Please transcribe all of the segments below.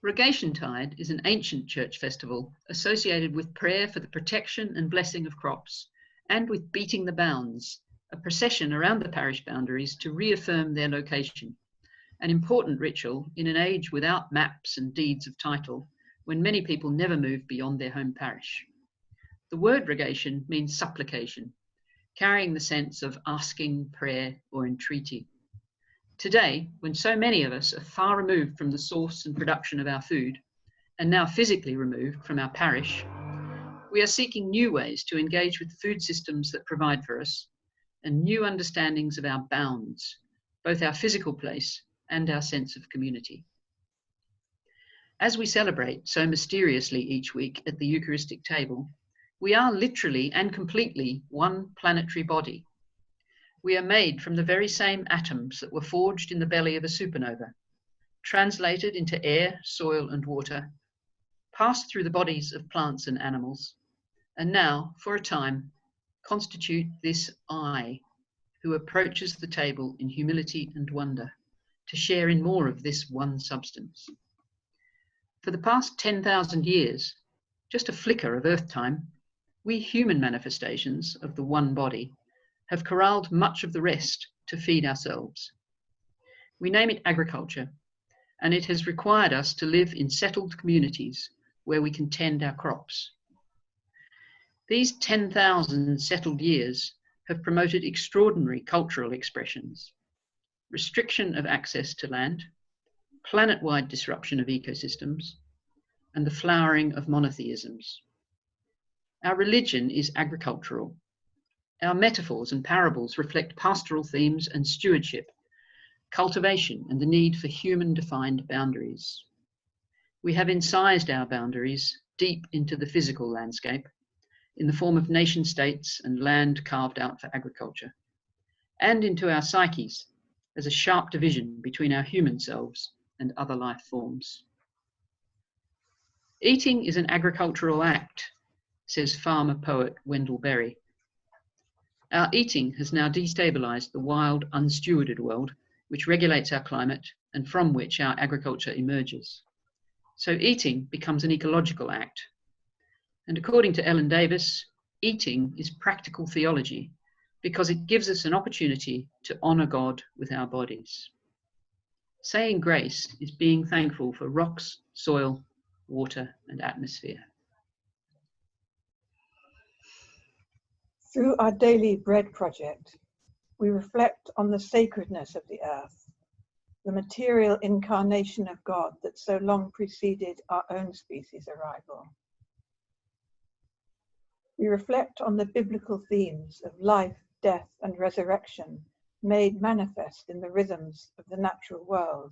Rogation Tide is an ancient church festival associated with prayer for the protection and blessing of crops, and with beating the bounds, a procession around the parish boundaries to reaffirm their location, an important ritual in an age without maps and deeds of title, when many people never move beyond their home parish. The word rogation means supplication, carrying the sense of asking, prayer, or entreaty. Today, when so many of us are far removed from the source and production of our food, and now physically removed from our parish, we are seeking new ways to engage with food systems that provide for us, and new understandings of our bounds, both our physical place and our sense of community. As we celebrate so mysteriously each week at the Eucharistic table, we are literally and completely one planetary body. We are made from the very same atoms that were forged in the belly of a supernova, translated into air, soil, and water, passed through the bodies of plants and animals, and now, for a time, constitute this I, who approaches the table in humility and wonder, to share in more of this one substance. For the past 10,000 years, just a flicker of Earth time, we human manifestations of the one body have corralled much of the rest to feed ourselves. We name it agriculture, and it has required us to live in settled communities where we can tend our crops. These 10,000 settled years have promoted extraordinary cultural expressions: restriction of access to land, planet-wide disruption of ecosystems, and the flowering of monotheisms. Our religion is agricultural. Our metaphors and parables reflect pastoral themes and stewardship, cultivation, and the need for human-defined boundaries. We have incised our boundaries deep into the physical landscape in the form of nation-states and land carved out for agriculture, and into our psyches as a sharp division between our human selves and other life forms. Eating is an agricultural act, says farmer-poet Wendell Berry. Our eating has now destabilized the wild, unstewarded world, which regulates our climate and from which our agriculture emerges. So eating becomes an ecological act. And according to Ellen Davis, eating is practical theology because it gives us an opportunity to honor God with our bodies. Saying grace is being thankful for rocks, soil, water, and atmosphere. Through our Daily Bread project, we reflect on the sacredness of the earth, the material incarnation of God that so long preceded our own species' arrival. We reflect on the biblical themes of life, death, and resurrection made manifest in the rhythms of the natural world.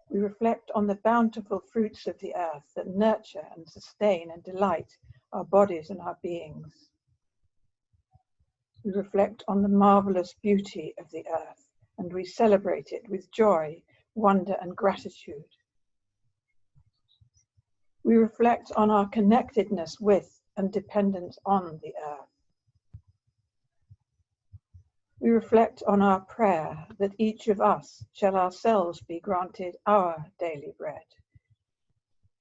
We reflect on the bountiful fruits of the earth that nurture and sustain and delight our bodies and our beings. We reflect on the marvelous beauty of the earth, and we celebrate it with joy, wonder, and gratitude. We reflect on our connectedness with and dependence on the earth. We reflect on our prayer that each of us shall ourselves be granted our daily bread.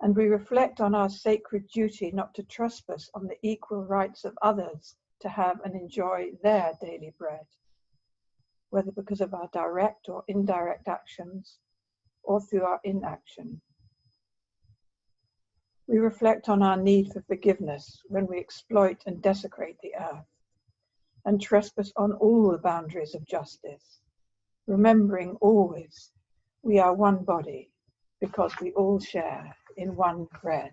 And we reflect on our sacred duty not to trespass on the equal rights of others to have and enjoy their daily bread, whether because of our direct or indirect actions or through our inaction. We reflect on our need for forgiveness when we exploit and desecrate the earth and trespass on all the boundaries of justice, remembering always we are one body because we all share in one bread.